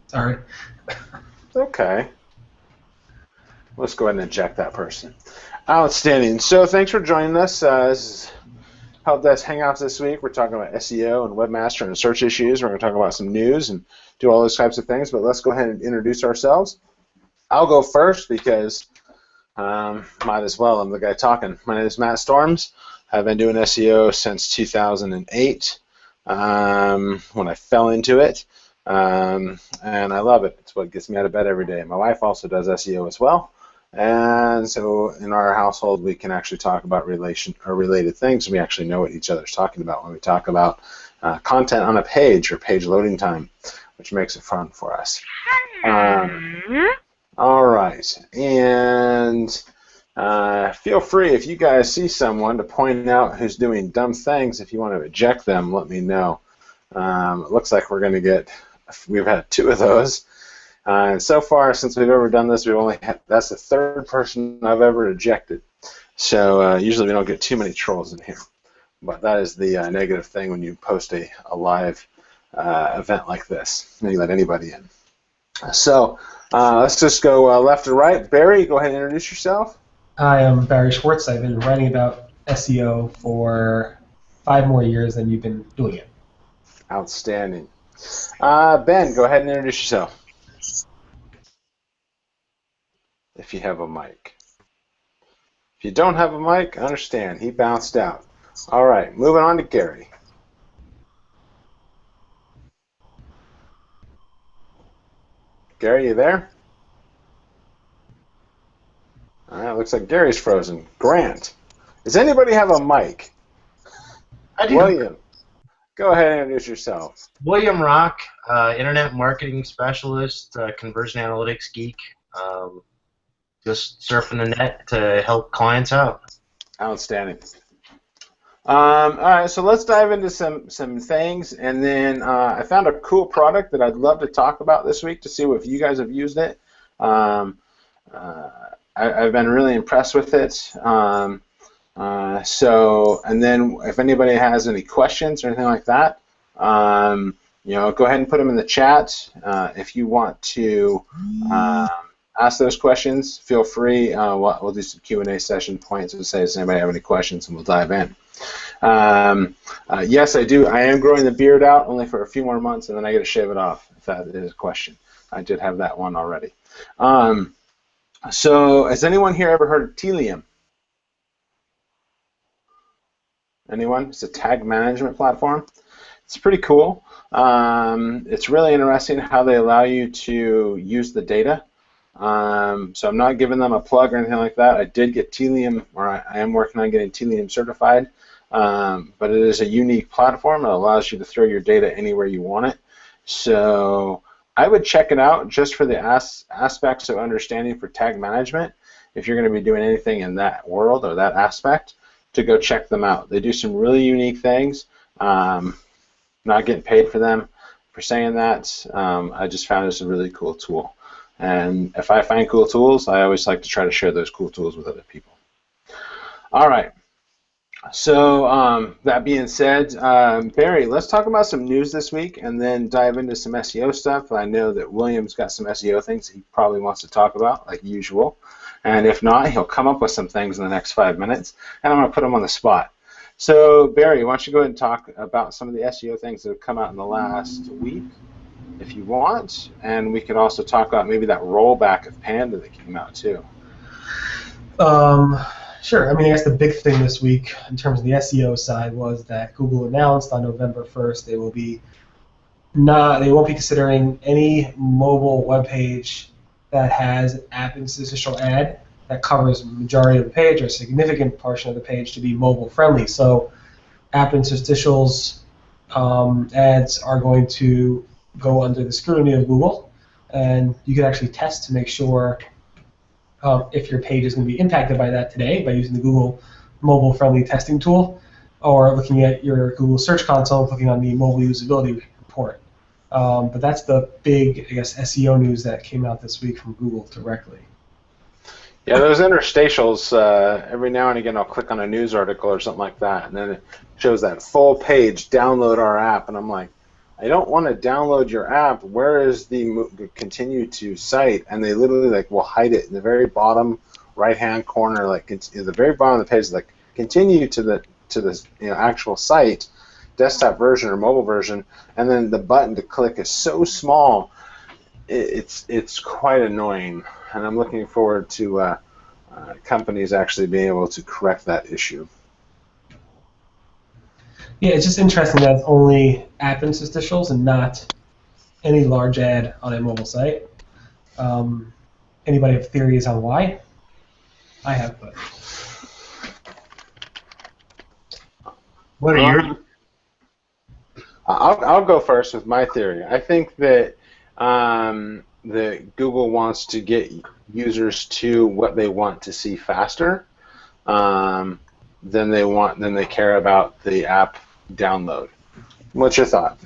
Sorry. Okay. Let's go ahead and eject that person. Outstanding. So thanks for joining us. This is Helpdesk Hangouts this week. We're talking about SEO and Webmaster and search issues. We're going to talk about some news and do all those types of things. But let's go ahead and introduce ourselves. I'll go first because might as well. I'm the guy talking. My name is Matt Storms. I've been doing SEO since 2008 when I fell into it. And I love it. It's what gets me out of bed every day. My wife also does SEO as well. And so in our household, we can actually talk about related things. We actually know what each other's talking about when we talk about content on a page or page loading time, which makes it fun for us. All right. And feel free, if you guys see someone, to point out who's doing dumb things. If you want to eject them, let me know. It looks like we've had 2 of those. And so far, since we've ever done this, that's the 3rd person I've ever ejected. So usually we don't get too many trolls in here. But that is the negative thing when you post a live event like this. You let anybody in. So let's just go left to right. Barry, go ahead and introduce yourself. I am Barry Schwartz. I've been writing about SEO for 5 more years than you've been doing it. Outstanding. Ben, go ahead and introduce yourself. If you have a mic. If you don't have a mic, I understand. He bounced out. All right, moving on to Gary. Gary, you there? All right, looks like Gary's frozen. Grant, does anybody have a mic? I do. William, go ahead and introduce yourself. William Rock, internet marketing specialist, conversion analytics geek. Just surfing the net to help clients out. Outstanding. All right, so let's dive into some things, and then I found a cool product that I'd love to talk about this week to see if you guys have used it. I've been really impressed with it. And then if anybody has any questions or anything like that, go ahead and put them in the chat. If you want to ask those questions, feel free. We'll do some Q&A session points and say, does anybody have any questions, and we'll dive in. Yes, I do. I am growing the beard out only for a few more months, and then I get to shave it off, if that is a question. I did have that one already. So has anyone here ever heard of Telium? Anyone? It's a tag management platform. It's pretty cool. It's really interesting how they allow you to use the data. So I'm not giving them a plug or anything like that. I did get Telium, or I am working on getting Telium certified, but it is a unique platform. It allows you to throw your data anywhere you want it. So I would check it out just for the aspects of understanding for tag management. If you're going to be doing anything in that world or that aspect, to go check them out. They do some really unique things. Not getting paid for them for saying that. I just found it's a really cool tool. And if I find cool tools, I always like to try to share those cool tools with other people. All right. So that being said, Barry, let's talk about some news this week and then dive into some SEO stuff. I know that William's got some SEO things he probably wants to talk about, like usual. And if not, he'll come up with some things in the next 5 minutes, and I'm going to put him on the spot. So, Barry, why don't you go ahead and talk about some of the SEO things that have come out in the last week, if you want, and we could also talk about maybe that rollback of Panda that came out too. Sure. I mean, I guess the big thing this week in terms of the SEO side was that Google announced on November 1st they won't be considering any mobile web page that has an app interstitial ad that covers the majority of the page or a significant portion of the page to be mobile friendly. So app interstitials ads are going to go under the scrutiny of Google, and you can actually test to make sure if your page is going to be impacted by that today by using the Google mobile friendly testing tool, or looking at your Google Search Console, clicking on the mobile usability report. But that's the big, I guess, SEO news that came out this week from Google directly. Yeah, those interstitials, every now and again I'll click on a news article or something like that, and then it shows that full page, download our app, and I'm like, I don't want to download your app. Where is the continue to site? And they literally like will hide it in the very bottom right-hand corner, like at the very bottom of the page, like continue to the actual site, desktop version or mobile version, and then the button to click is so small, it's quite annoying. And I'm looking forward to companies actually being able to correct that issue. Yeah, it's just interesting that it's only app interstitials and not any large ad on a mobile site. Anybody have theories on why? I have, but What are your? I'll go first with my theory. I think that Google wants to get users to what they want to see faster than they care about the app download. What's your thought?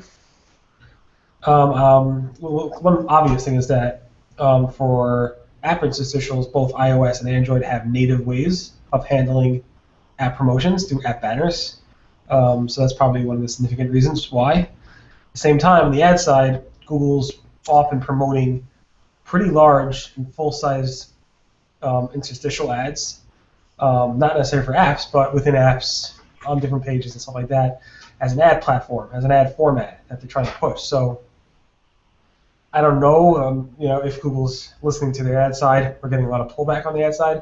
well, one obvious thing is that for app interstitials, both iOS and Android have native ways of handling app promotions through app banners. So that's probably one of the significant reasons why. At the same time, on the ad side, Google's often promoting pretty large and full-size interstitial ads, not necessarily for apps, but within apps on different pages and stuff like that, as an ad platform, as an ad format that they're trying to push. So I don't know, if Google's listening to their ad side. We're getting a lot of pullback on the ad side,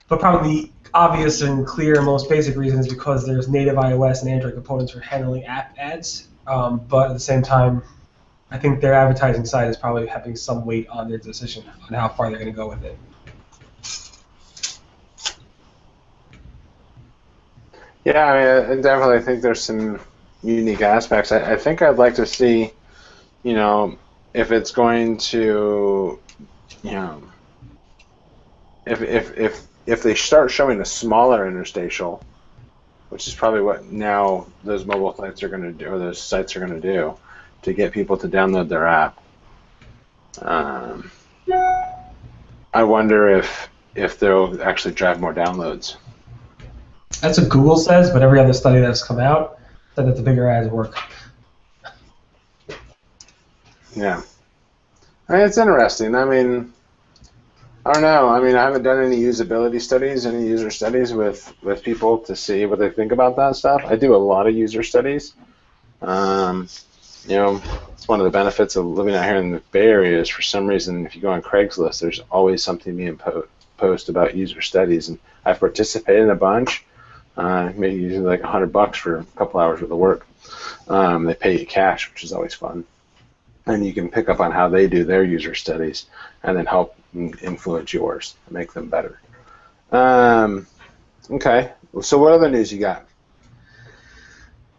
but probably the obvious and clear and most basic reason is because there's native iOS and Android components for handling app ads. But at the same time, I think their advertising side is probably having some weight on their decision on how far they're going to go with it. Yeah, I mean, I definitely think there's some unique aspects. I think I'd like to see, if it's going to, if they start showing a smaller interstitial, which is probably what now those mobile sites are going to do, or those sites are going to do, to get people to download their app. I wonder if they'll actually drive more downloads. That's what Google says, but every other study that's come out said that the bigger ads work. Yeah. I mean, it's interesting. I mean, I don't know. I mean, I haven't done any usability studies, any user studies with people to see what they think about that stuff. I do a lot of user studies. It's one of the benefits of living out here in the Bay Area is for some reason, if you go on Craigslist, there's always something being posted about user studies, and I've participated in a bunch. Maybe usually like $100 for a couple hours worth of work. They pay you cash, which is always fun. And you can pick up on how they do their user studies and then help influence yours and make them better. Okay, so what other news you got?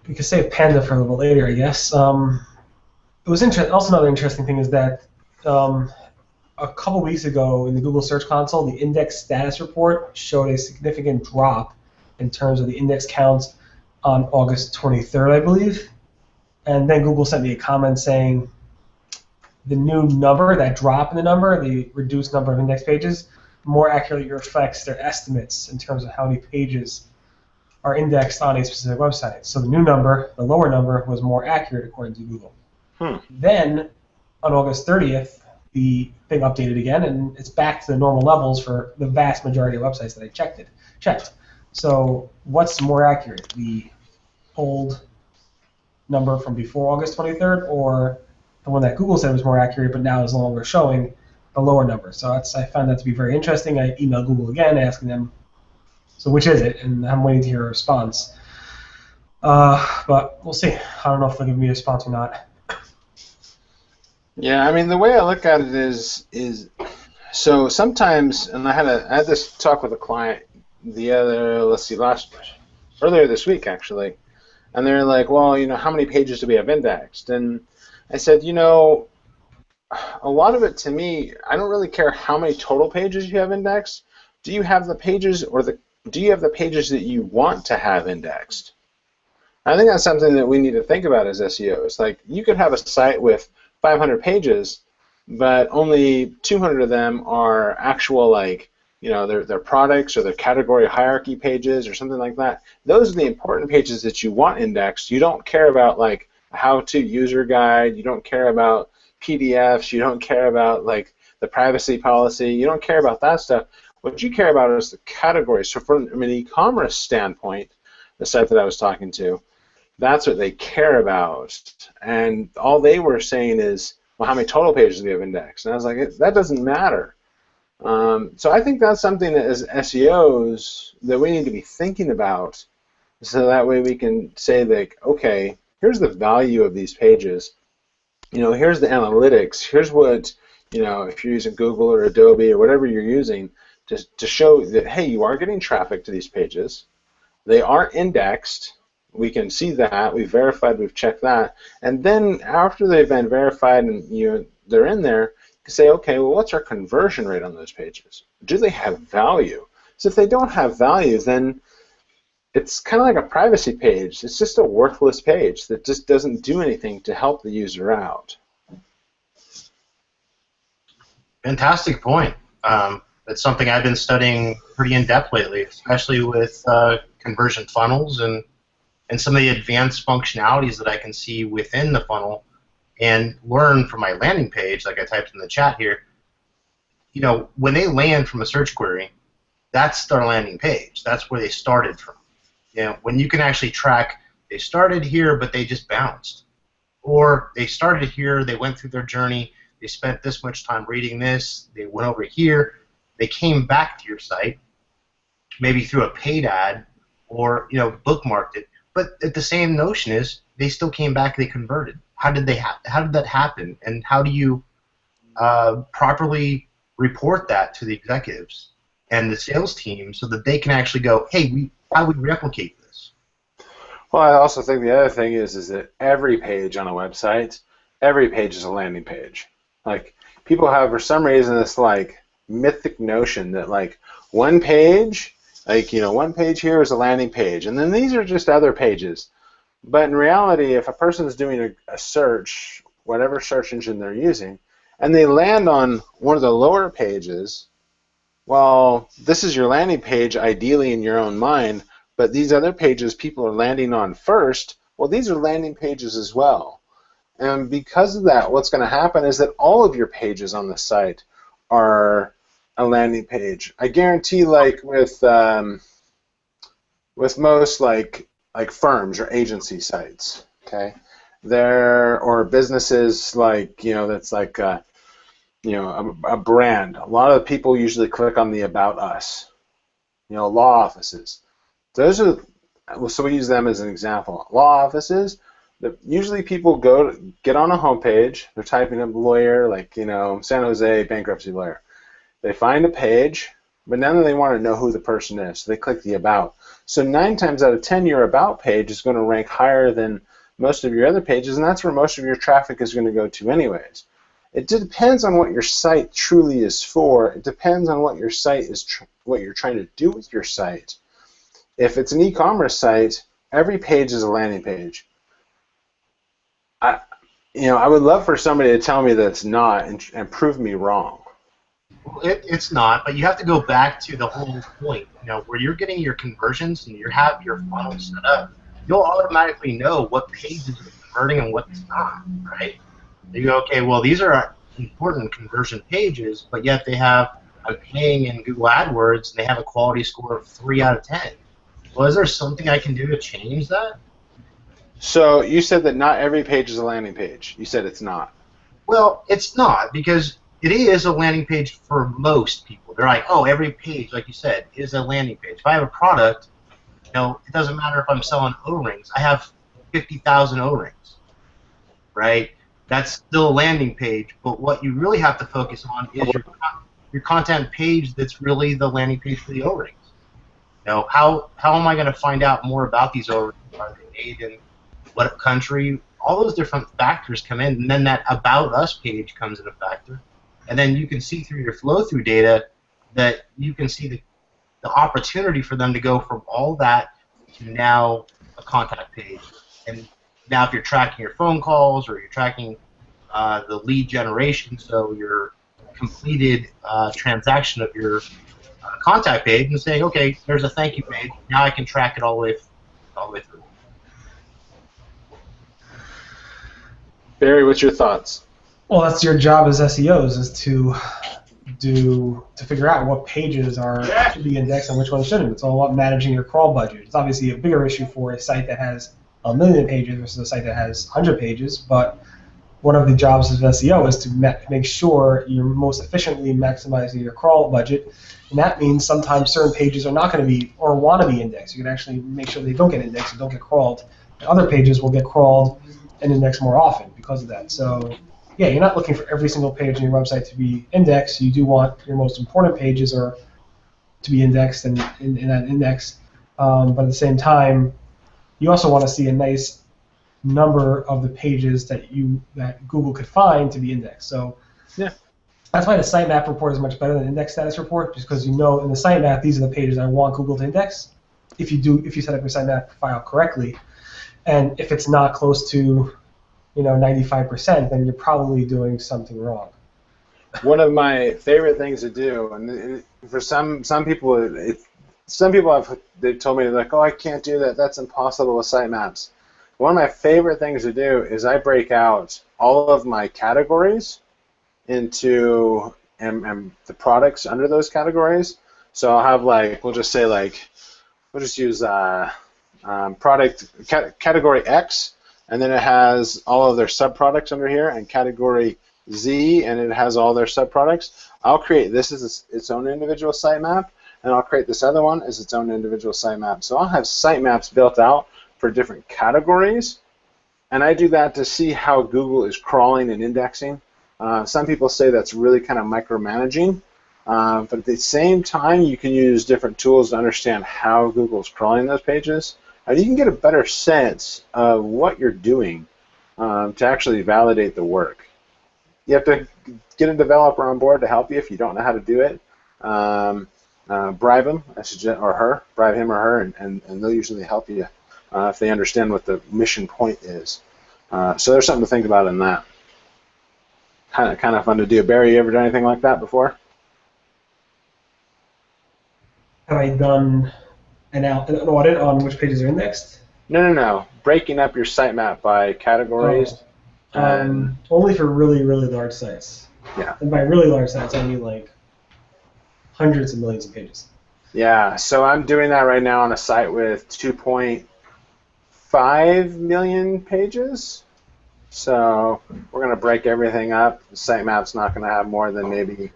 We could save Panda for a little later, I guess. It was also another interesting thing is that a couple weeks ago in the Google Search Console, the index status report showed a significant drop in terms of the index counts on August 23rd, I believe. And then Google sent me a comment saying the new number, that drop in the number, the reduced number of index pages, more accurately reflects their estimates in terms of how many pages are indexed on a specific website. So the new number, the lower number, was more accurate according to Google. Then on August 30th, the thing updated again, and it's back to the normal levels for the vast majority of websites that I checked. So what's more accurate, the old number from before August 23rd, or the one that Google said was more accurate but now is no longer showing the lower number? So I found that to be very interesting. I emailed Google again asking them, so which is it? And I'm waiting to hear a response. But we'll see. I don't know if they'll give me a response or not. Yeah, I mean, the way I look at it is so sometimes, and I had this talk with a client earlier this week actually, and they're like, well, how many pages do we have indexed? And I said, a lot of it to me, I don't really care how many total pages you have indexed. Do you have the pages that you want to have indexed? I think that's something that we need to think about as SEOs. Like, you could have a site with 500 pages, but only 200 of them are actual, like, their products or their category hierarchy pages or something like that. Those are the important pages that you want indexed. You don't care about like a how-to user guide. You don't care about PDFs. You don't care about like the privacy policy. You don't care about that stuff. What you care about is the categories. So from an e-commerce standpoint, the site that I was talking to, that's what they care about. And all they were saying is, well, how many total pages do we have indexed? And I was like, that doesn't matter. So I think that's something that as SEOs that we need to be thinking about, so that way we can say like, okay, here's the value of these pages. Here's the analytics. Here's what, if you're using Google or Adobe or whatever you're using to show that, hey, you are getting traffic to these pages. They are indexed. We can see that. We've verified. We've checked that. And then after they've been verified and they're in there, you can say, okay, well, what's our conversion rate on those pages? Do they have value? So if they don't have value, then it's kind of like a privacy page. It's just a worthless page that just doesn't do anything to help the user out. Fantastic point. It's something I've been studying pretty in depth lately, especially with conversion funnels and some of the advanced functionalities that I can see within the funnel and learn from my landing page, like I typed in the chat here. When they land from a search query, that's their landing page. That's where they started from. When you can actually track, they started here, but they just bounced. Or they started here, they went through their journey, they spent this much time reading this, they went over here, they came back to your site, maybe through a paid ad, or bookmarked it. But the same notion is they still came back, they converted. How did that happen? And how do you properly report that to the executives and the sales team so that they can actually go, hey, how do we replicate this? Well, I also think the other thing is that every page on a website, every page is a landing page. Like, people have, for some reason, this like mythic notion that like one page, one page here is a landing page, and then these are just other pages. But in reality, if a person is doing a search, whatever search engine they're using, and they land on one of the lower pages, well, this is your landing page ideally in your own mind, but these other pages people are landing on first, well, these are landing pages as well. And because of that, what's going to happen is that all of your pages on the site are a landing page. I guarantee, like with most like firms or agency sites, okay, or businesses like that's like a brand. A lot of people usually click on the About Us. Law offices. Those are, so we use them as an example. Law offices. Usually people get on a homepage. They're typing up lawyer, like San Jose bankruptcy lawyer. They find a page, but now they want to know who the person is. So they click the About. So 9 times out of 10, your About page is going to rank higher than most of your other pages, and that's where most of your traffic is going to go to anyways. It depends on what your site truly is for. It depends on what your site is, what you're trying to do with your site. If it's an e-commerce site, every page is a landing page. I would love for somebody to tell me that it's not and prove me wrong. Well, it's not, but you have to go back to the whole point. Where you're getting your conversions and you have your funnel set up, you'll automatically know what pages are converting and what's not, right? You go, okay, well, these are important conversion pages, but yet I'm paying in Google AdWords and they have a quality score of 3 out of 10. Well, is there something I can do to change that? So you said that not every page is a landing page. You said it's not. Well, it's not, because it is a landing page for most people. They're like, oh, every page, like you said, is a landing page. If I have a product, it doesn't matter if I'm selling O-rings. I have 50,000 O-rings, right? That's still a landing page, but what you really have to focus on is your content page that's really the landing page for the O-rings. How am I going to find out more about these O-rings? Are they made in what country? All those different factors come in, and then that About Us page comes in a factor. And then you can see through your flow-through data that you can see the opportunity for them to go from all that to now a contact page. And now if you're tracking your phone calls or you're tracking the lead generation, so your completed transaction of your contact page and saying, okay, there's a thank you page. Now I can track it all the way through. Barry, what's your thoughts? Well, that's your job as SEOs, is to figure out what pages should be indexed and which ones shouldn't. It's all about managing your crawl budget. It's obviously a bigger issue for a site that has 1 million pages versus a site that has 100 pages, but one of the jobs of SEO is to make sure you're most efficiently maximizing your crawl budget, and that means sometimes certain pages are not going to be or want to be indexed. You can actually make sure they don't get indexed and don't get crawled. And other pages will get crawled and indexed more often because of that. So yeah, you're not looking for every single page on your website to be indexed. You do want your most important pages to be indexed and in that index, but at the same time, you also want to see a nice number of the pages that Google could find to be indexed. So yeah, that's why the sitemap report is much better than index status report, just because you know in the sitemap these are the pages I want Google to index. If you set up your sitemap file correctly, and if it's not close to 95%, then you're probably doing something wrong. One of my favorite things to do, and for some people, they've told me, like, oh, I can't do that. That's impossible with sitemaps. One of my favorite things to do is I break out all of my categories into and the products under those categories. So I'll have, like, we'll just use product category X, and then it has all of their subproducts under here, and category Z, and it has all their subproducts. I'll create this as its own individual sitemap, and I'll create this other one as its own individual sitemap. So I'll have sitemaps built out for different categories, and I do that to see how Google is crawling and indexing. Some people say that's really kind of micromanaging, but at the same time, you can use different tools to understand how Google's crawling those pages, and you can get a better sense of what you're doing to actually validate the work. You have to get a developer on board to help you if you don't know how to do it. Bribe him, bribe him or her, and they'll usually help you if they understand what the mission point is. So there's something to think about in that. Kind of fun to do. Barry, you ever done anything like that before? Have I done an audit on which pages are indexed? No. Breaking up your sitemap by categories. Only for really, really large sites. Yeah. And by really large sites, I mean like hundreds of millions of pages. Yeah, so I'm doing that right now on a site with 2.5 million pages. So we're going to break everything up. The sitemap's not going to have more than maybe,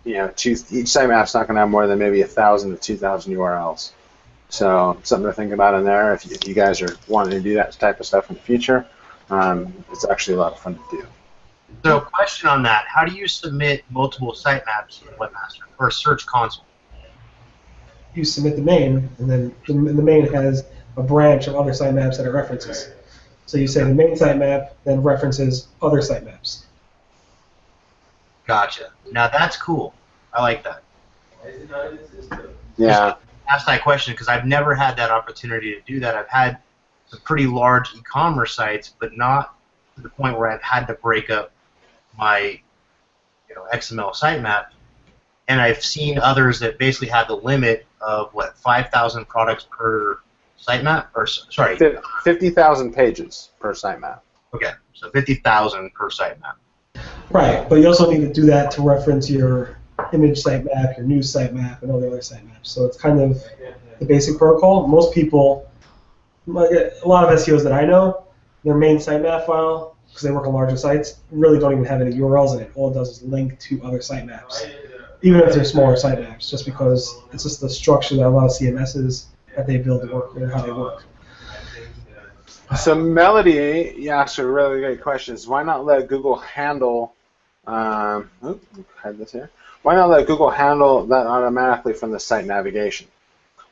each sitemap's not going to have more than maybe 1,000 to 2,000 URLs. So something to think about in there if you guys are wanting to do that type of stuff in the future. It's actually a lot of fun to do. So, question on that: how do you submit multiple sitemaps in Webmaster or Search Console? You submit the main, and then the main has a branch of other sitemaps that are references. So you say the main sitemap, then references other sitemaps. Gotcha. Now that's cool. I like that. Yeah. Ask that question because I've never had that opportunity to do that. I've had some pretty large e-commerce sites, but not to the point where I've had to break up my XML sitemap. And I've seen others that basically have the limit of 5,000 products per sitemap, or sorry, 50,000 pages per sitemap. Okay, so 50,000 per sitemap. Right, but you also need to do that to reference your image sitemap, your news sitemap, and all the other sitemaps. So it's kind of the basic protocol. Most people, like a lot of SEOs that I know, their main sitemap file, because they work on larger sites, really don't even have any URLs in it. All it does is link to other sitemaps, even if they're smaller sitemaps, just because it's just the structure that a lot of CMSs that they build work and how they work. So Melody, you asked a really great question. Why not let Google handle? Had this here. Why not let Google handle that automatically from the site navigation?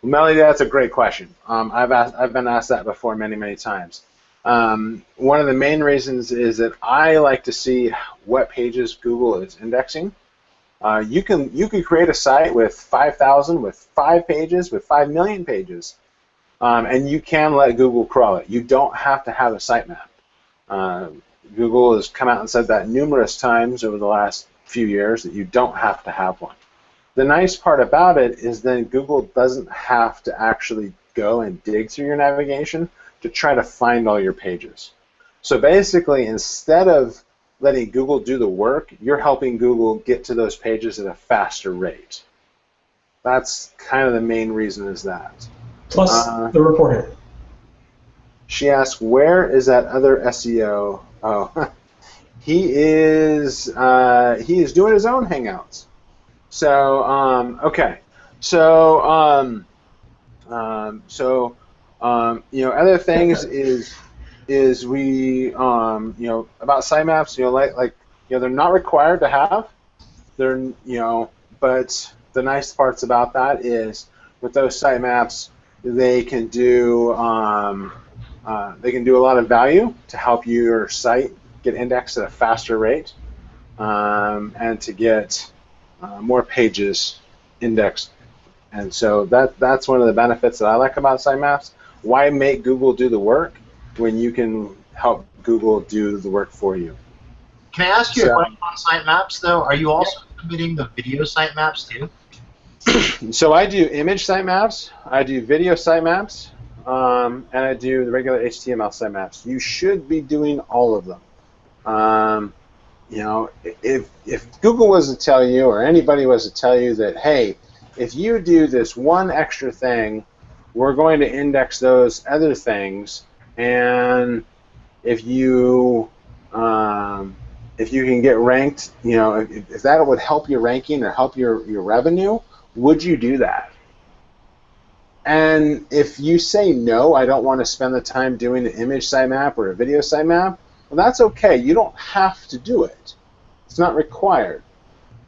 Well, Melody, that's a great question. I've been asked that before many times. One of the main reasons is that I like to see what pages Google is indexing. You can create a site with 5,000, with 5 pages, with 5 million pages, and you can let Google crawl it. You don't have to have a sitemap. Google has come out and said that numerous times over the last few years that you don't have to have one. The nice part about it is then Google doesn't have to actually go and dig through your navigation to try to find all your pages. So basically, instead of letting Google do the work, you're helping Google get to those pages at a faster rate. That's kind of the main reason is that. Plus the reporting. She asked, where is that other SEO? Oh, he is doing his own Hangouts. So okay, so other things is we about sitemaps, they're not required to have. They're but the nice parts about that is with those sitemaps they can do a lot of value to help your site get indexed at a faster rate and to get more pages indexed. And so that's one of the benefits that I like about sitemaps. Why make Google do the work when you can help Google do the work for you? Can I ask you a question on sitemaps, though? Are you also submitting the video sitemaps, too? So I do image sitemaps, I do video sitemaps, and I do the regular HTML sitemaps. You should be doing all of them. If Google was to tell you, or anybody was to tell you that, hey, if you do this one extra thing, we're going to index those other things, and if you can get ranked, if that would help your ranking or help your revenue, would you do that? And if you say no, I don't want to spend the time doing an image sitemap or a video sitemap, well, that's okay. You don't have to do it. It's not required.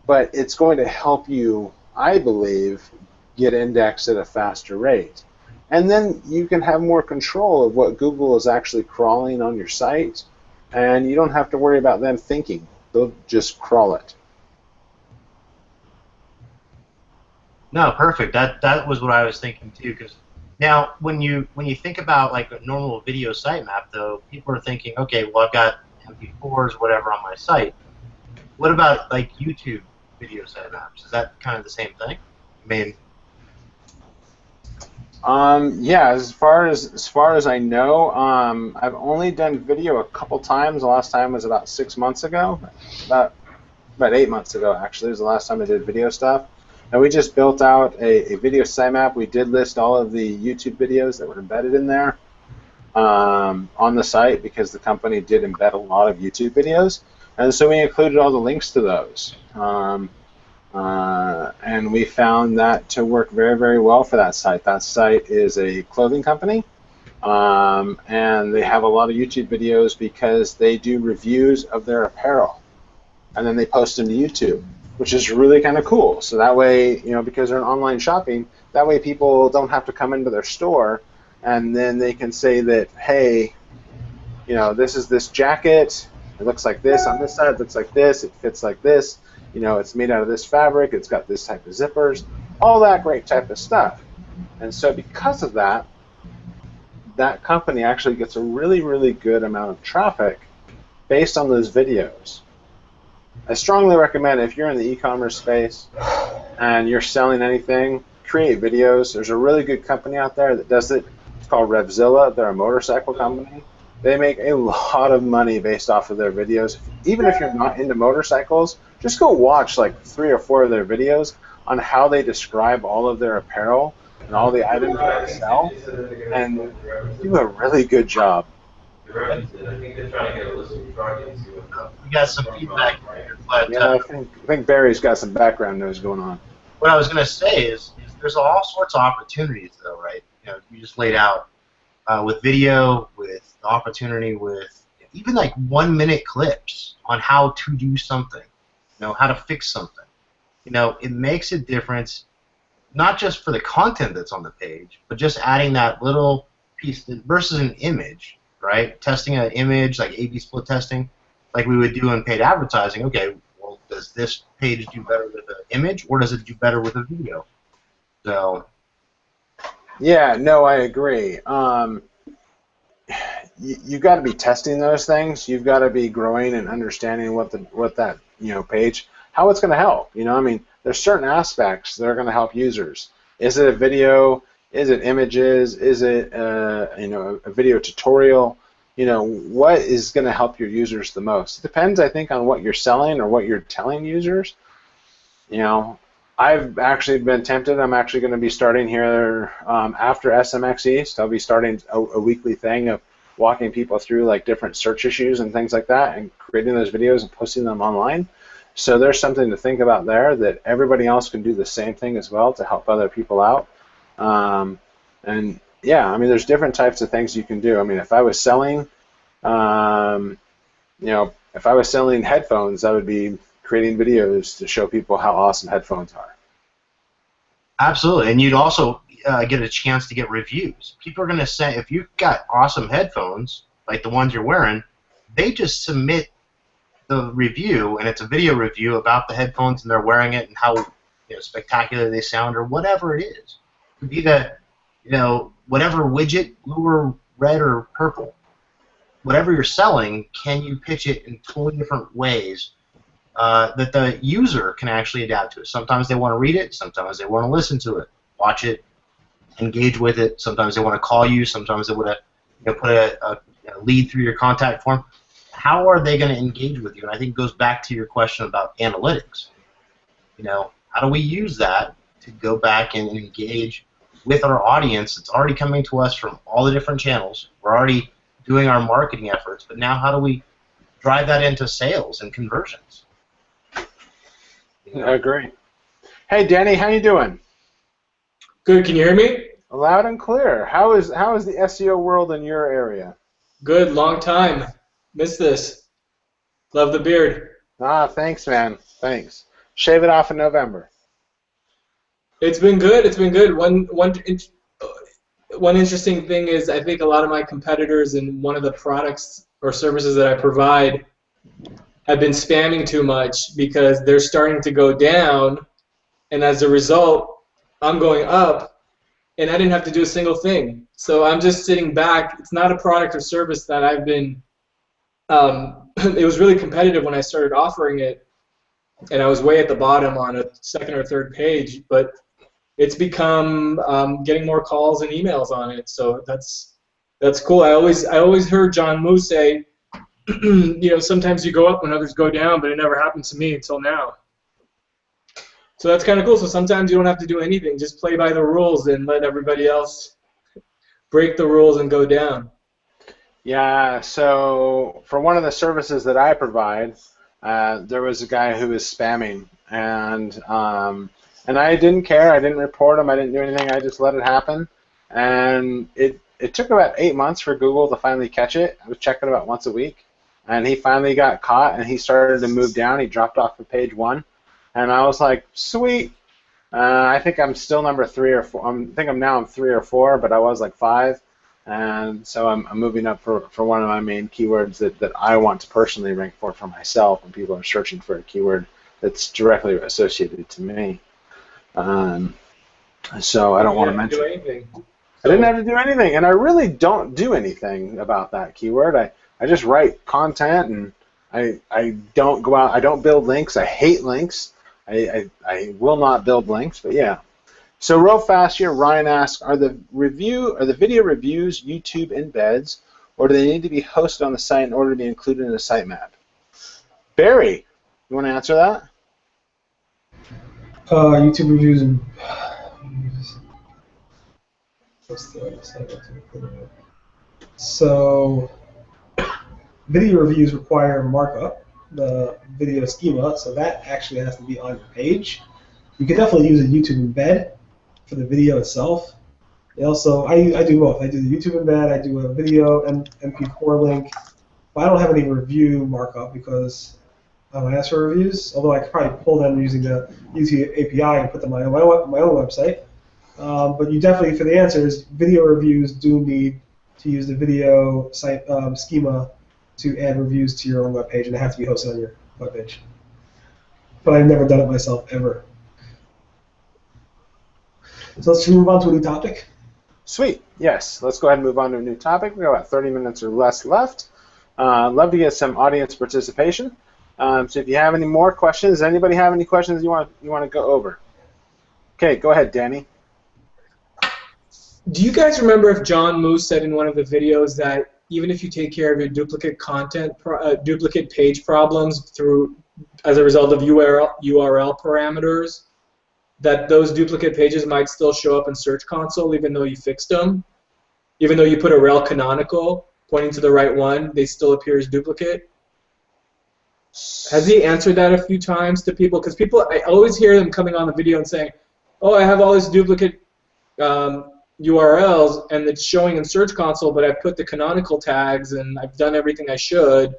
But it's going to help you, I believe, get indexed at a faster rate. And then you can have more control of what Google is actually crawling on your site, and you don't have to worry about them thinking. They'll just crawl it. No, perfect. That was what I was thinking too. Because now, when you think about like a normal video sitemap, though, people are thinking, okay, well, I've got MP4s, whatever, on my site. What about like YouTube video sitemaps? Is that kind of the same thing? I mean, yeah. As far as I know, I've only done video a couple times. The last time was about 6 months ago, about 8 months ago actually. Was the last time I did video stuff. And we just built out a video sitemap. We did list all of the YouTube videos that were embedded in there on the site because the company did embed a lot of YouTube videos. And so we included all the links to those. And we found that to work very, very well for that site. That site is a clothing company. And they have a lot of YouTube videos because they do reviews of their apparel. And then they post them to YouTube, which is really kind of cool. So that way, because they're in online shopping, that way people don't have to come into their store, and then they can say that, hey, this is this jacket. It looks like this on this side. It looks like this. It fits like this. It's made out of this fabric. It's got this type of zippers. All that great type of stuff. And so because of that, that company actually gets a really, really good amount of traffic based on those videos. I strongly recommend if you're in the e-commerce space and you're selling anything, create videos. There's a really good company out there that does it. It's called Revzilla. They're a motorcycle company. They make a lot of money based off of their videos. Even if you're not into motorcycles, just go watch like 3 or 4 of their videos on how they describe all of their apparel and all the items that they sell, and do a really good job. I we got some feedback here, but Yeah, I think Barry's got some background noise going on. what I was going to say is there's all sorts of opportunities, though, right? You just laid out with video, with the opportunity, with even like 1-minute clips on how to do something, how to fix something. It makes a difference, not just for the content that's on the page, but just adding that little piece versus an image, right? Testing an image, like A/B split testing, like we would do in paid advertising. Okay, well, does this page do better with an image, or does it do better with a video? So. Yeah, no, I agree. You've got to be testing those things. You've got to be growing and understanding what that page, how it's going to help. I mean, there's certain aspects that are going to help users. Is it a video? Is it images? Is it a video tutorial? What is going to help your users the most? It depends, I think, on what you're selling or what you're telling users. I've actually been tempted. I'm actually going to be starting here after SMX East. I'll be starting a weekly thing of walking people through like different search issues and things like that, and creating those videos and posting them online. So there's something to think about there, that everybody else can do the same thing as well to help other people out. And yeah, I mean, there's different types of things you can do. I mean, if I was selling, if I was selling headphones, I would be creating videos to show people how awesome headphones are. Absolutely, and you'd also get a chance to get reviews. People are going to say, if you've got awesome headphones, like the ones you're wearing, they just submit the review, and it's a video review about the headphones, and they're wearing it and how spectacular they sound, or whatever it is. It could be that whatever widget, blue or red or purple, whatever you're selling, can you pitch it in totally different ways that the user can actually adapt to it? Sometimes they want to read it, sometimes they want to listen to it, watch it, engage with it. Sometimes they want to call you, sometimes they want to put a lead through your contact form. How are they going to engage with you? And I think it goes back to your question about analytics. How do we use that to go back and engage with our audience that's already coming to us from all the different channels? We're already doing our marketing efforts, but now how do we drive that into sales and conversions? I agree. Hey, Danny, how you doing? Good. Can you hear me? Loud and clear. How is the SEO world in your area? Good. Long time. Missed this. Love the beard. Ah, thanks, man. Thanks. Shave it off in November. It's been good. It's been good. One interesting thing is I think a lot of my competitors and one of the products or services that I provide have been spamming too much because they're starting to go down, and as a result, I'm going up, and I didn't have to do a single thing. So I'm just sitting back. It's not a product or service that I've been it was really competitive when I started offering it, and I was way at the bottom on a second or third page, but it's become getting more calls and emails on it, so that's cool. I always heard John Moo say, sometimes you go up when others go down, but it never happened to me until now. So that's kind of cool. So sometimes you don't have to do anything, just play by the rules and let everybody else break the rules and go down. Yeah, so for one of the services that I provide, there was a guy who was spamming, and I didn't care. I didn't report him. I didn't do anything. I just let it happen, and it took about 8 months for Google to finally catch it. I was checking about once a week, and he finally got caught, and he started to move down. He dropped off of page 1, and I was like, sweet. I think I'm still number 3 or 4. I think I'm 3 or 4, but I was like 5. And so I'm moving up for one of my main keywords that I want to personally rank for myself when people are searching for a keyword that's directly associated to me. So I don't want to mention. I didn't have to do anything, and I really don't do anything about that keyword. I just write content, and I don't go out. I don't build links. I hate links. I will not build links, but yeah. So real fast here, Ryan asks, are the video reviews YouTube embeds, or do they need to be hosted on the site in order to be included in the sitemap? Barry, you want to answer that? YouTube reviews and so video reviews require markup, the video schema, so that actually has to be on your page. You can definitely use a YouTube embed for the video itself. Also, I do both. I do the YouTube embed, I do a video MP4 link, but I don't have any review markup because I don't ask for reviews, although I could probably pull them using the YouTube API and put them on my own website. But you definitely, for the answers, video reviews do need to use the video site schema to add reviews to your own web page, and they have to be hosted on your web page. But I've never done it myself, ever. So let's move on to a new topic. Sweet. Yes. Let's go ahead and move on to a new topic. We've got about 30 minutes or less left. I'd love to get some audience participation. So if you have any more questions, anybody have any questions you want to go over? Okay, go ahead, Danny. Do you guys remember if John Moose said in one of the videos that even if you take care of your duplicate content, duplicate page problems as a result of URL parameters, that those duplicate pages might still show up in Search Console even though you fixed them? Even though you put a rel canonical pointing to the right one, they still appear as duplicate? Has he answered that a few times to people? Because I always hear them coming on the video and saying, oh, I have all these duplicate URLs and it's showing in Search Console, but I've put the canonical tags and I've done everything I should.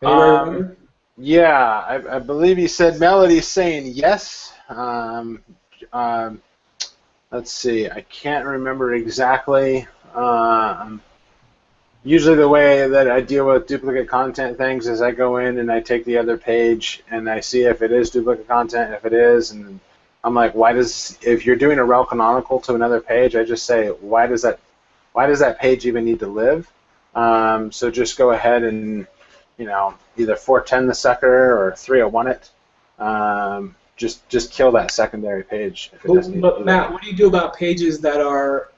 Anybody remember? Yeah, I believe he said Melody's saying yes. Let's see, I can't remember exactly. Usually the way that I deal with duplicate content things is I go in and I take the other page and I see if it is duplicate content. If it is, and I'm like, if you're doing a rel canonical to another page, I just say, why does that page even need to live? So just go ahead and, either 410 the sucker or 301 it. Just kill that secondary page. If it doesn't need to But Matt, what do you do about pages that are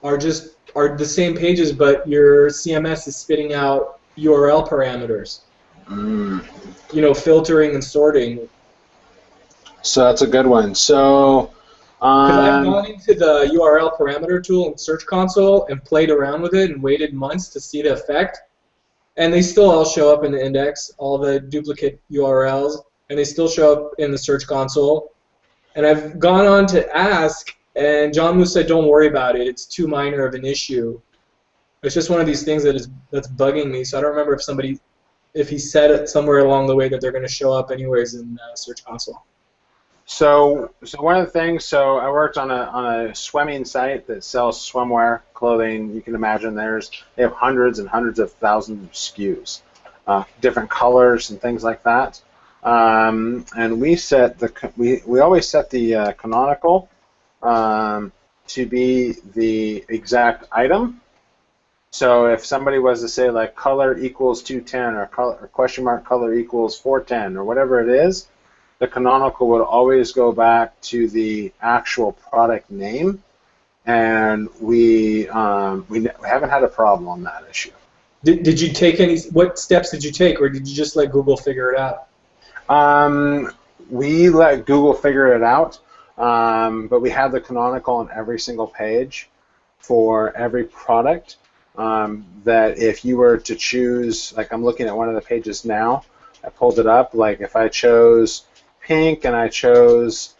the same pages, but your CMS is spitting out URL parameters? Filtering and sorting. So that's a good one. So I've gone into the URL parameter tool in Search Console and played around with it and waited months to see the effect, and they still all show up in the index, all the duplicate URLs, and they still show up in the Search Console. And I've gone on to ask, and John Moose said, don't worry about it. It's too minor of an issue. It's just one of these things that's bugging me. So I don't remember if he said it somewhere along the way that they're going to show up anyways in Search Console. So one of the things, I worked on a swimming site that sells swimwear, clothing. You can imagine they have hundreds and hundreds of thousands of SKUs, different colors and things like that. And we always set the canonical to be the exact item. So if somebody was to say like color equals 210 or question mark color equals 410 or whatever it is, the canonical would always go back to the actual product name, and we haven't had a problem on that issue. Did you take what steps did you take, or did you just let Google figure it out? We let Google figure it out, but we have the canonical on every single page for every product. That if you were to choose, like I'm looking at one of the pages now, I pulled it up, like if I chose pink and I chose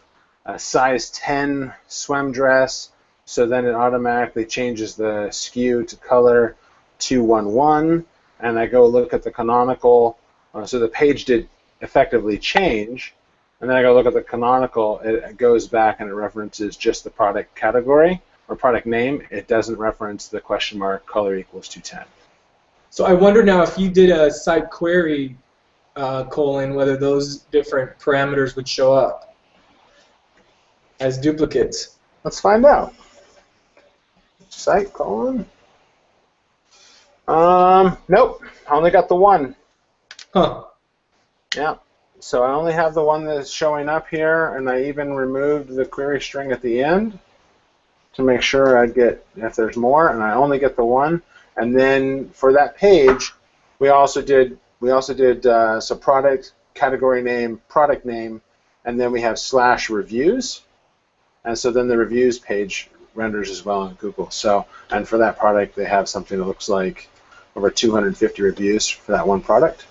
a size 10 swim dress, so then it automatically changes the SKU to color 211, and I go look at the canonical, so the page did effectively change, and then I go look at the canonical, it goes back and it references just the product category or product name. It doesn't reference the question mark color equals 210. So I wonder now if you did a site query whether those different parameters would show up as duplicates. Let's find out. Site colon. Nope. I only got the one. Huh. Yeah. So I only have the one that's showing up here, and I even removed the query string at the end to make sure I'd get if there's more, and I only get the one. And then for that page, we also did so product, category name, product name, and then we have /reviews, and so then the reviews page renders as well in Google. So, and for that product, they have something that looks like over 250 reviews for that one product,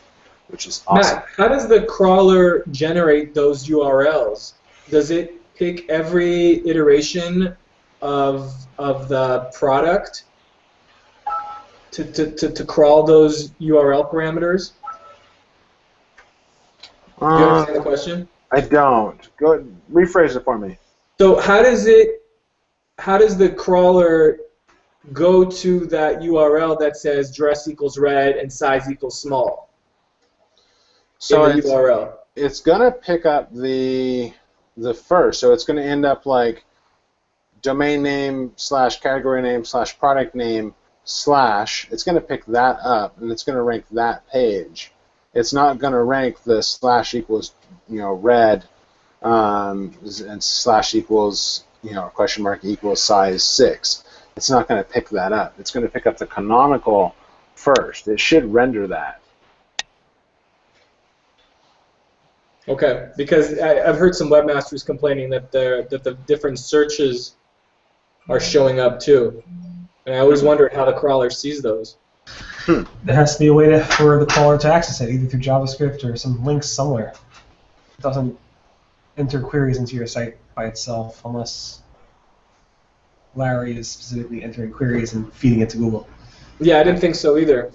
which is awesome. Matt, how does the crawler generate those URLs? Does it pick every iteration of the product to crawl those URL parameters? Do you understand the question? I don't. Go rephrase it for me. So how does the crawler go to that URL that says dress equals red and size equals small? So in the URL. It's gonna pick up the first. So it's gonna end up like domain name /category name /product name slash, it's going to pick that up and it's going to rank that page. It's not going to rank the slash equals, red, and slash equals, question mark equals size 6. It's not going to pick that up. It's going to pick up the canonical first. It should render that. Okay, because I've heard some webmasters complaining that the different searches are showing up too, and I always wondered how the crawler sees those. There has to be a way for the crawler to access it, either through JavaScript or some links somewhere. It doesn't enter queries into your site by itself unless Larry is specifically entering queries and feeding it to Google. Yeah, I didn't think so either.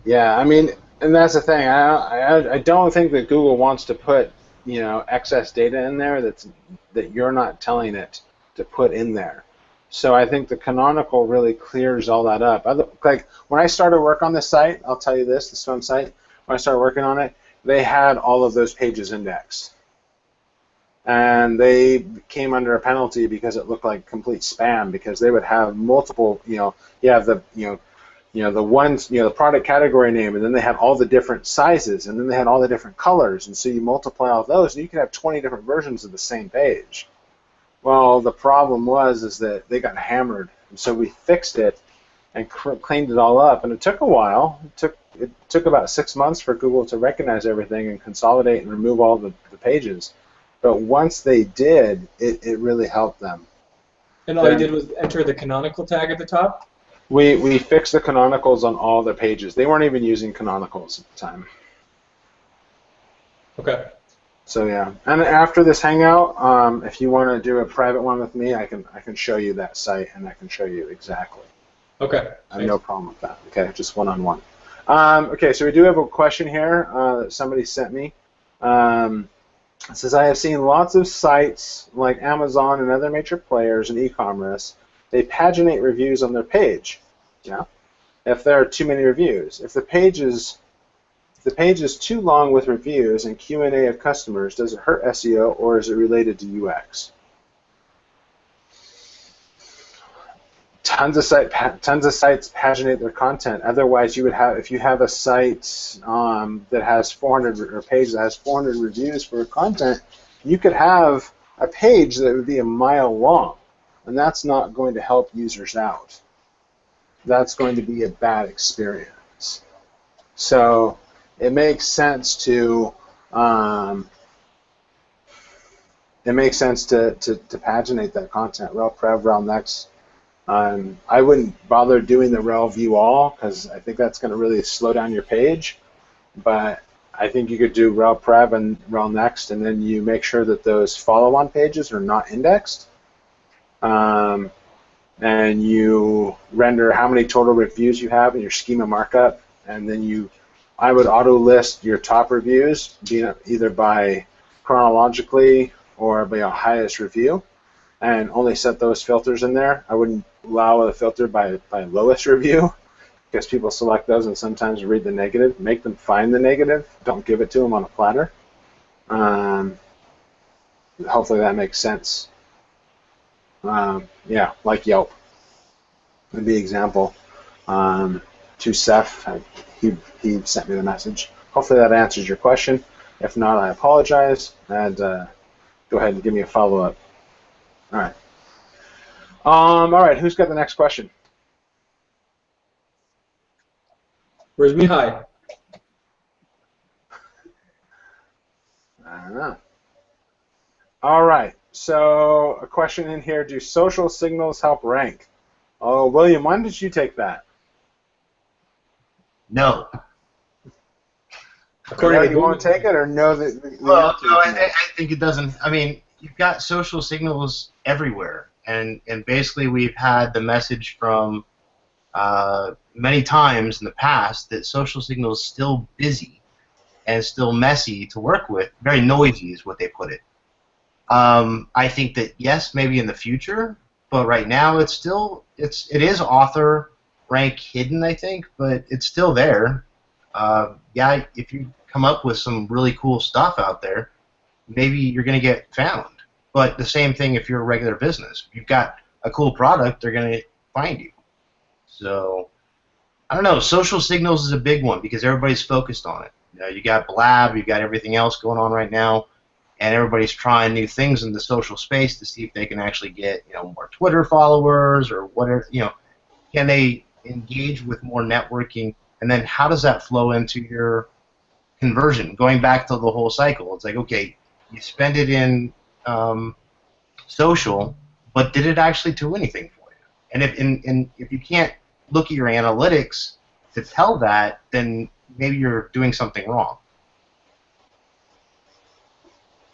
Yeah, I mean, and that's the thing. I don't think that Google wants to put excess data in there that you're not telling it to put in there. So I think the canonical really clears all that up. Like when I started work on this site, I'll tell you this, the swim site, when I started working on it, they had all of those pages indexed. And they came under a penalty because it looked like complete spam, because they would have multiple, you have the, the ones, the product category name, and then they had all the different sizes, and then they had all the different colors, and so you multiply all those, and you could have 20 different versions of the same page. Well, the problem is that they got hammered, and so we fixed it and cleaned it all up, and it took a while. It took about 6 months for Google to recognize everything and consolidate and remove all the pages. But once they did, it really helped them. And all you did was enter the canonical tag at the top? We fixed the canonicals on all the pages. They weren't even using canonicals at the time. Okay. So yeah, and after this Hangout, if you want to do a private one with me, I can show you that site and I can show you exactly. Okay. I have no problem with that. Okay, just one-on-one. Okay, so we do have a question here that somebody sent me. It says, I have seen lots of sites like Amazon and other major players in e-commerce. They paginate reviews on their page. Yeah. If there are too many reviews, if the page is too long with reviews and Q&A of customers, does it hurt SEO or is it related to UX? Tons of sites paginate their content. Otherwise, you would have, if you have a site that has 400 or a page that has 400 reviews for content, you could have a page that would be a mile long, and that's not going to help users out. That's going to be a bad experience. So it makes sense to paginate that content. Rel Prev, Rel Next. I wouldn't bother doing the rel view all because I think that's going to really slow down your page. But I think you could do rel prev and rel next, and then you make sure that those follow-on pages are not indexed. And you render how many total reviews you have in your schema markup, and then I would auto list your top reviews, either by chronologically or by a highest review, and only set those filters in there. I wouldn't allow a filter by lowest review, because people select those and sometimes read the negative. Make them find the negative. Don't give it to them on a platter. Hopefully that makes sense. Yeah, like Yelp would be an example. To Seth, he sent me the message. Hopefully that answers your question. If not, I apologize, and go ahead and give me a follow-up. All right. All right, who's got the next question? Where's Mihai? I don't know. All right, so a question in here, do social signals help rank? Oh, William, when did you take that? No. According to you won't take it, or know that? Well, no, I think it doesn't. I mean, you've got social signals everywhere, and basically we've had the message from many times in the past that social signal is still busy and still messy to work with. Very noisy is what they put it. I think that yes, maybe in the future, but right now it is author rank hidden, I think, but it's still there. Yeah, if you come up with some really cool stuff out there, maybe you're going to get found. But the same thing if you're a regular business. If you've got a cool product, they're going to find you. So I don't know. Social signals is a big one because everybody's focused on it. You got Blab, you got everything else going on right now, and everybody's trying new things in the social space to see if they can actually get more Twitter followers or whatever. Can they engage with more networking, and then how does that flow into your conversion? Going back to the whole cycle, it's like, okay, you spend it in social, but did it actually do anything for you? And if you can't look at your analytics to tell that, then maybe you're doing something wrong.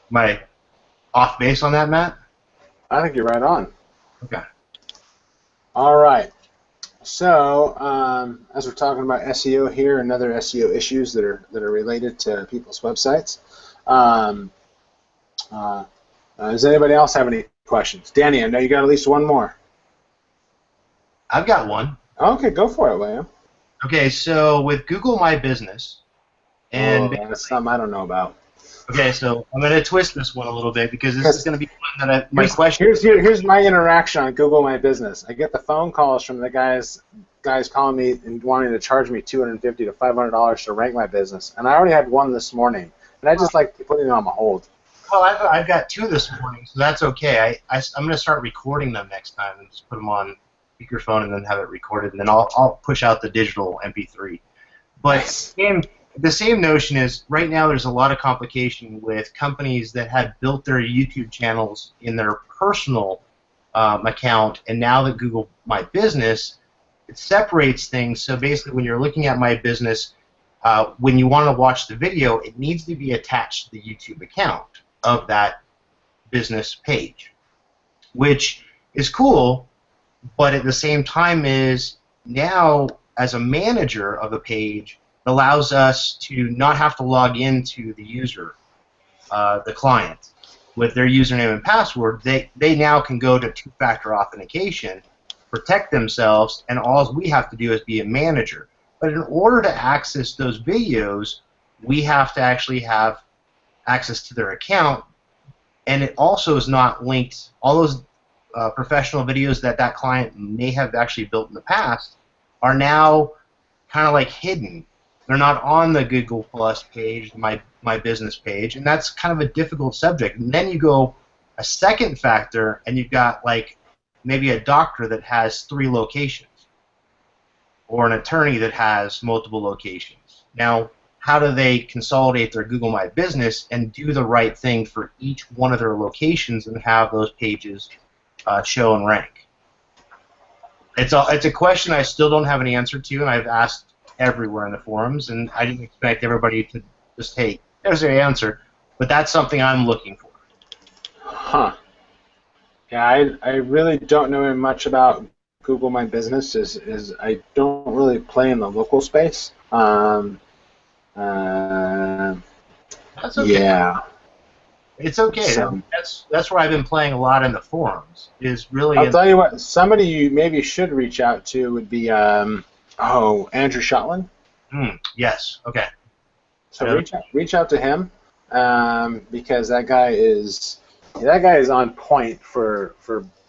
Am I off base on that, Matt? I think you're right on. Okay. All right. So, as we're talking about SEO here and other SEO issues that are related to people's websites, does anybody else have any questions? Danny, I know you got at least one more. I've got one. Okay, go for it, William. Okay, so with Google My Business, and that's something I don't know about. Okay, so I'm going to twist this one a little bit because this is going to be one that my question. Here's my interaction on Google My Business. I get the phone calls from the guys calling me and wanting to charge me $250 to $500 to rank my business, and I already had one this morning, and I just like putting it on my hold. Well, I've got two this morning, so that's okay. I'm going to start recording them next time and just put them on speakerphone and then have it recorded, and then I'll push out the digital MP3. But Nice. The same notion is right now there's a lot of complication with companies that had built their YouTube channels in their personal account, and now that Google My Business, it separates things. So basically when you're looking at My Business, when you want to watch the video, it needs to be attached to the YouTube account of that business page, which is cool, but at the same time is now as a manager of a page, it allows us to not have to log into the user, the client, with their username and password. They now can go to two-factor authentication, protect themselves, and all we have to do is be a manager. But in order to access those videos, we have to actually have access to their account, and it also is not linked. All those professional videos that client may have actually built in the past are now kind of like hidden. They're not on the Google Plus page, my business page, and that's kind of a difficult subject. And then you go a second factor, and you've got like maybe a doctor that has 3 locations, or an attorney that has multiple locations. Now, how do they consolidate their Google My Business and do the right thing for each one of their locations and have those pages show and rank? It's a question I still don't have an answer to, and I've asked everywhere in the forums, and I didn't expect everybody to just, hey, there's the answer, but that's something I'm looking for. Huh. Yeah, I really don't know much about Google My Business. Is I don't really play in the local space. That's okay. Yeah. It's okay. So, that's where I've been playing a lot in the forums. Is really. I'll tell you what. Somebody you maybe should reach out to would be Andrew Shotland. Yes. Okay. So reach out to him because that guy is on point for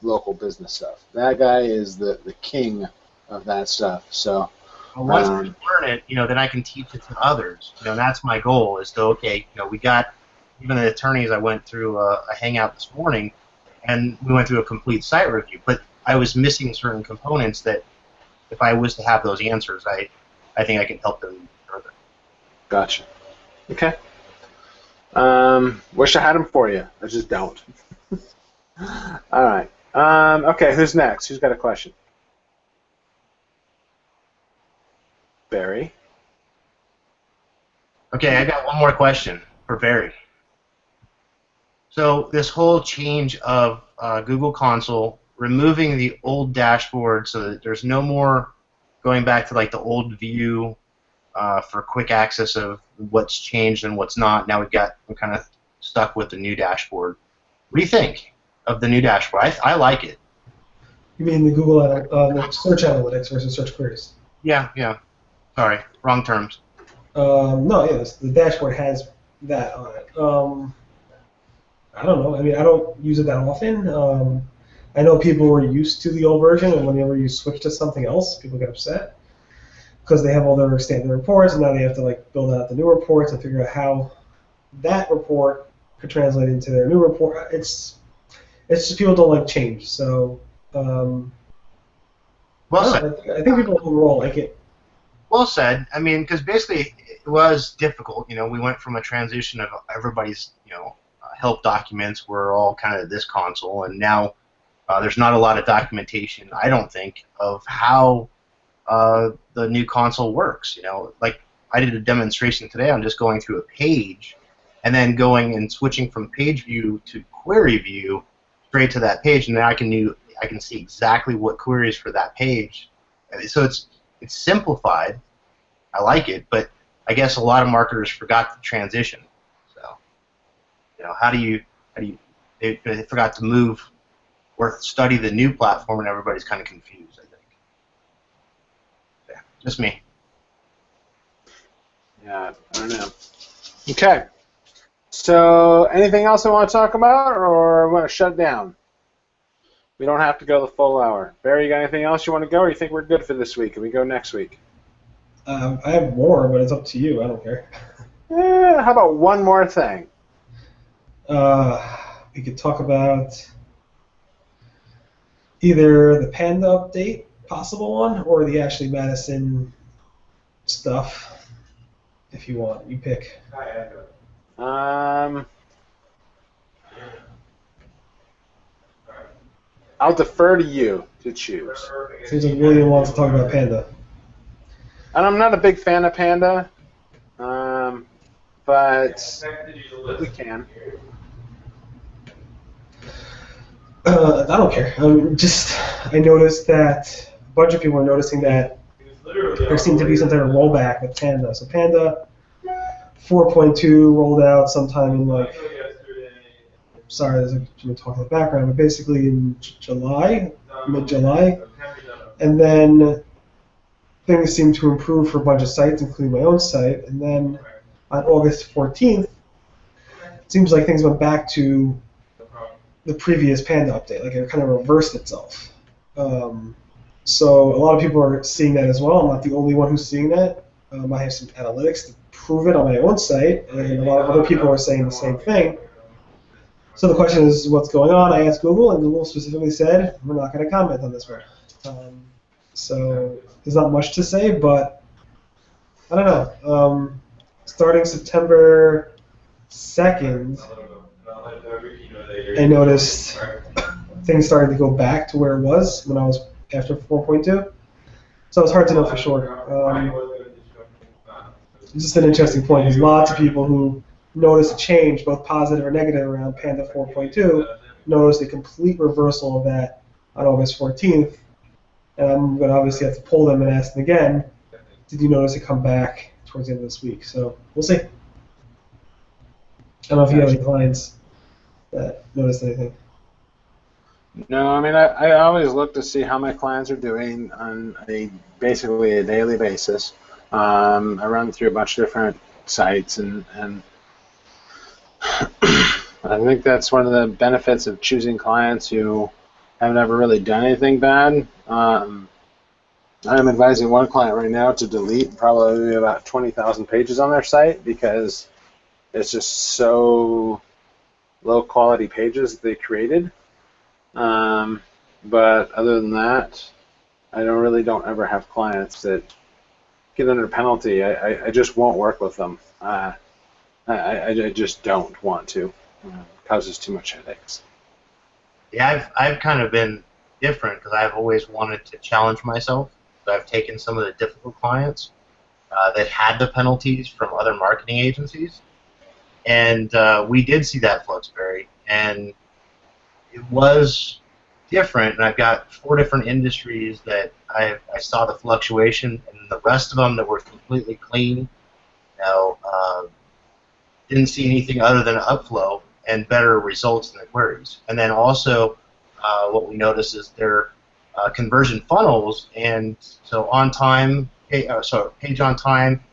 local business stuff. That guy is the king of that stuff. So well, once I learn it, then I can teach it to others. That's my goal. Is to we got even the attorneys. I went through a Hangout this morning, and we went through a complete site review. But I was missing certain components that, if I was to have those answers, I think I can help them further. Gotcha. Okay. Wish I had them for you. I just don't. All right. Okay, who's next? Who's got a question? Barry. Okay, I got one more question for Barry. So this whole change of Google Console, removing the old dashboard so that there's no more going back to like the old view for quick access of what's changed and what's not. Now we're kind of stuck with the new dashboard. What do you think of the new dashboard? I like it. You mean the Google the search analytics versus search queries? Yeah. Sorry, wrong terms. No, yes, the dashboard has that on it. I don't know. I mean, I don't use it that often. I know people were used to the old version, and whenever you switch to something else, people get upset. because they have all their standard reports, and now they have to like build out the new reports and figure out how that report could translate into their new report. It's just people don't like change. So Well said. I think people overall like it. Well said. I mean, because basically it was difficult. You know, we went from a transition of everybody's, help documents were all kind of this console, and now there's not a lot of documentation, I don't think, of how the new console works. You know, like I did a demonstration today on just going through a page and then going and switching from page view to query view straight to that page, and then I can see exactly what queries for that page. So it's simplified. I like it, but I guess a lot of marketers forgot the transition. So, how do you they forgot to move or study the new platform, and everybody's kind of confused, I think. Yeah, just me. Yeah, I don't know. Okay. So, anything else I want to talk about, or want to shut down? We don't have to go the full hour. Barry, you got anything else you want to go, or you think we're good for this week? Can we go next week? I have more, but it's up to you. I don't care. How about one more thing? We could talk about either the Panda update, possible one, or the Ashley Madison stuff, if you want. You pick. I'll defer to you to choose. Seems like William wants to talk about Panda. And I'm not a big fan of Panda, but we can. I don't care. I noticed that a bunch of people are noticing that there seemed to be some type of rollback with Panda. So Panda 4.2 rolled out sometime in sorry, there's a talk in the background, but basically in July, mid-July, and then things seem to improve for a bunch of sites, including my own site, and then on August 14th, it seems like things went back to the previous Panda update, like it kind of reversed itself. So a lot of people are seeing that as well. I'm not the only one who's seeing that. I have some analytics to prove it on my own site, and a lot of other people are saying the same thing. So the question is, what's going on? I asked Google, and Google specifically said, we're not going to comment on this one. So there's not much to say, but I don't know. Starting September 2nd, I noticed things starting to go back to where it was when I was after 4.2. So it's hard to know for sure. It's just an interesting point. There's lots of people who notice a change, both positive or negative, around Panda 4.2, noticed a complete reversal of that on August 14th. And I'm going to obviously have to pull them and ask them again, did you notice it come back towards the end of this week? So we'll see. I don't know if you have any clients that noticed anything. No, I mean, I always look to see how my clients are doing on basically a daily basis. I run through a bunch of different sites, and I think that's one of the benefits of choosing clients who have never really done anything bad. I'm advising one client right now to delete probably about 20,000 pages on their site because it's just so low quality pages that they created. But other than that, I don't ever have clients that get under penalty. I just won't work with them. I just don't want to. It causes too much headaches. Yeah, I've kind of been different because I've always wanted to challenge myself. So I've taken some of the difficult clients that had the penalties from other marketing agencies, and we did see that Fluxberry, and it was different. And I've got 4 different industries that I saw the fluctuation, and the rest of them that were completely clean. Didn't see anything other than upflow and better results in the queries. And then also what we noticed is their conversion funnels, and so on time, page on time,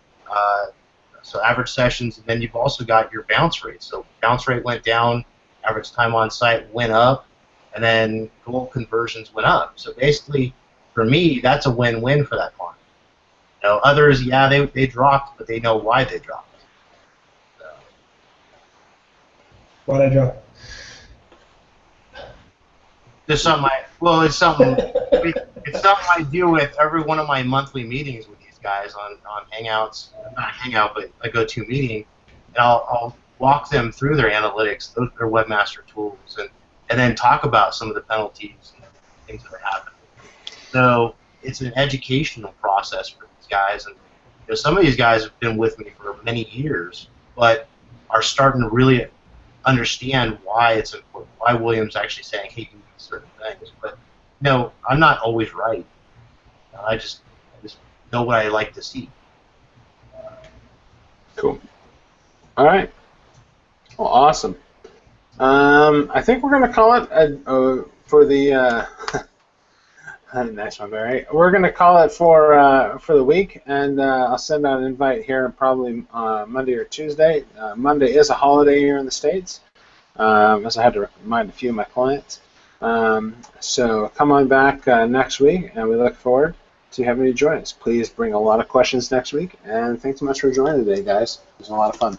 so average sessions, and then you've also got your bounce rate. So bounce rate went down, average time on site went up, and then goal conversions went up. So basically, for me, that's a win-win for that client. Others, yeah, they dropped, but they know why they dropped. So. Why'd I drop? Just something it's something I do with every one of my monthly meetings with these guys on Hangouts, not Hangout, but a GoToMeeting, and I'll walk them through their analytics, their Webmaster tools, and then talk about some of the penalties and things that are happening. So it's an educational process for these guys, and some of these guys have been with me for many years, but are starting to really understand why it's important, why William's actually saying, hey, do these certain things. But I'm not always right. I just know what I like to see. Cool. All right. Well, awesome. I think we're going to call it for the nice one, Barry. We're going to call it for the week, and I'll send out an invite here probably Monday or Tuesday. Monday is a holiday here in the States, as I had to remind a few of my clients. So come on back next week, and we look forward to having you join us. Please bring a lot of questions next week, and thanks so much for joining today, guys. It was a lot of fun.